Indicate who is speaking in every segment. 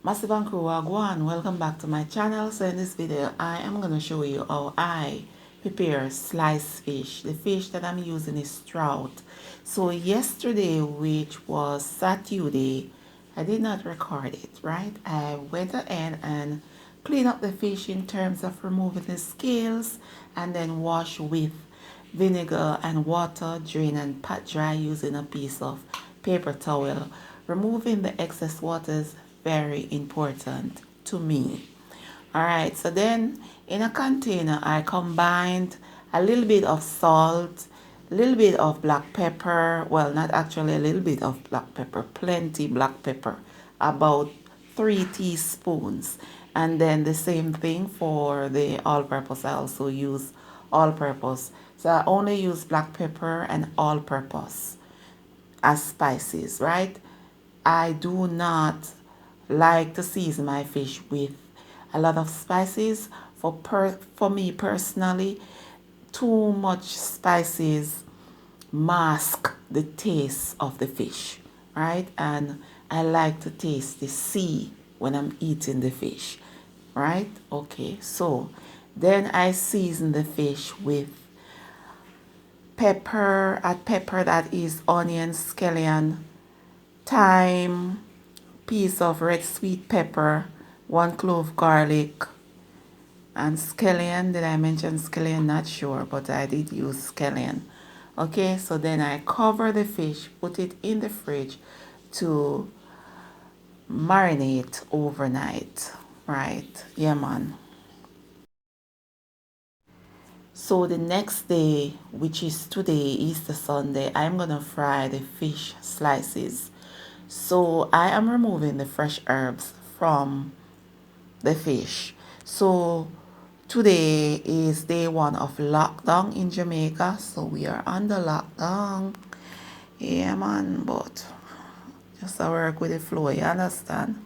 Speaker 1: Massive and crew, wagwan, welcome back to my channel. So in this video I am going to show you how I prepare sliced fish. The fish that I'm using is trout. So yesterday, which was Saturday, I did not record it, right? I went ahead and clean up the fish in terms of removing the scales and then wash with vinegar and water, drain and pat dry using a piece of paper towel. Removing the excess water is very important to me. Alright, so then in a container I combined a little bit of salt, a little bit of black pepper, well, not actually a little bit of black pepper, plenty black pepper, about 3 teaspoons. And then the same thing for the all-purpose. I also use all-purpose. So I only use black pepper and all-purpose as spices, right? I do not like to season my fish with a lot of spices. For me personally, too much spices mask the taste of the fish, right? And I like to taste the sea when I'm eating the fish, right? Okay, so then I season the fish with pepper, that is onion, scallion, thyme, piece of red sweet pepper, 1 clove garlic, and scallion. Did I mention scallion? Not sure, but I did use scallion. Okay, so then I cover the fish, put it in the fridge to marinate overnight, right? Yeah, man. So the next day, which is today, Easter Sunday, I'm gonna fry the fish slices. So I am removing the fresh herbs from the fish. So today is day 1 of lockdown in Jamaica. So we are under lockdown. Yeah, man, but just to work with the flow, you understand?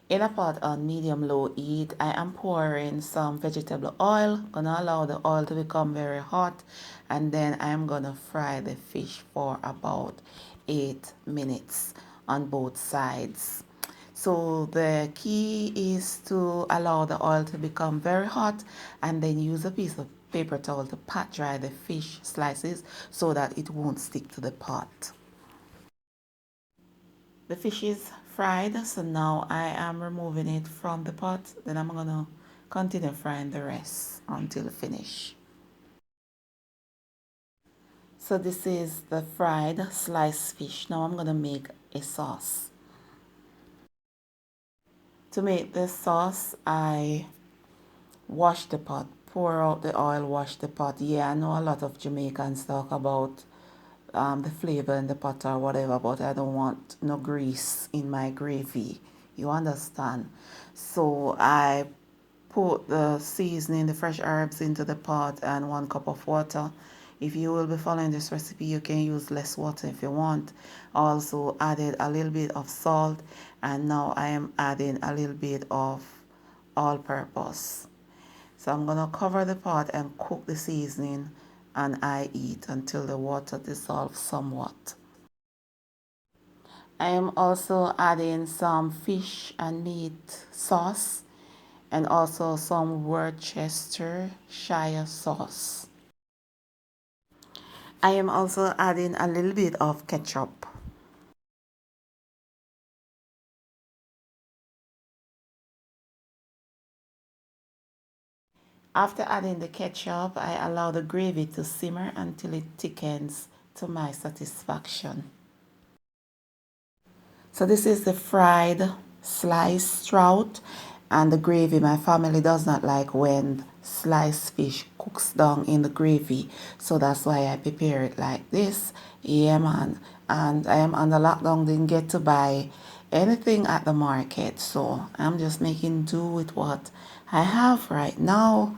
Speaker 1: In a pot on medium-low heat, I am pouring some vegetable oil. Gonna allow the oil to become very hot, and then I am gonna fry the fish for about 8 minutes on both sides. So the key is to allow the oil to become very hot and then use a piece of paper towel to pat dry the fish slices so that it won't stick to the pot. The fish is fried, so now I am removing it from the pot. Then I'm gonna continue frying the rest until finish. So this is the fried sliced fish. Now I'm gonna make a sauce. To make this sauce, I wash the pot, pour out the oil, wash the pot. Yeah, I know a lot of Jamaicans talk about the flavor in the pot or whatever, but I don't want no grease in my gravy. You understand? So I put the seasoning, the fresh herbs into the pot and 1 cup of water. If you will be following this recipe, you can use less water if you want. Also added a little bit of salt, and now I am adding a little bit of all-purpose. So I'm gonna cover the pot and cook the seasoning, and I eat until the water dissolves somewhat. I am also adding some fish and meat sauce and also some Worcestershire sauce. I am also adding a little bit of ketchup. After adding the ketchup, I allow the gravy to simmer until it thickens to my satisfaction. So this is the fried sliced trout and the gravy. My family does not like when sliced fish cooks down in the gravy, so that's why I prepare it like this. Yeah, man. And I am under lockdown, didn't get to buy anything at the market, so I'm just making do with what I have right now.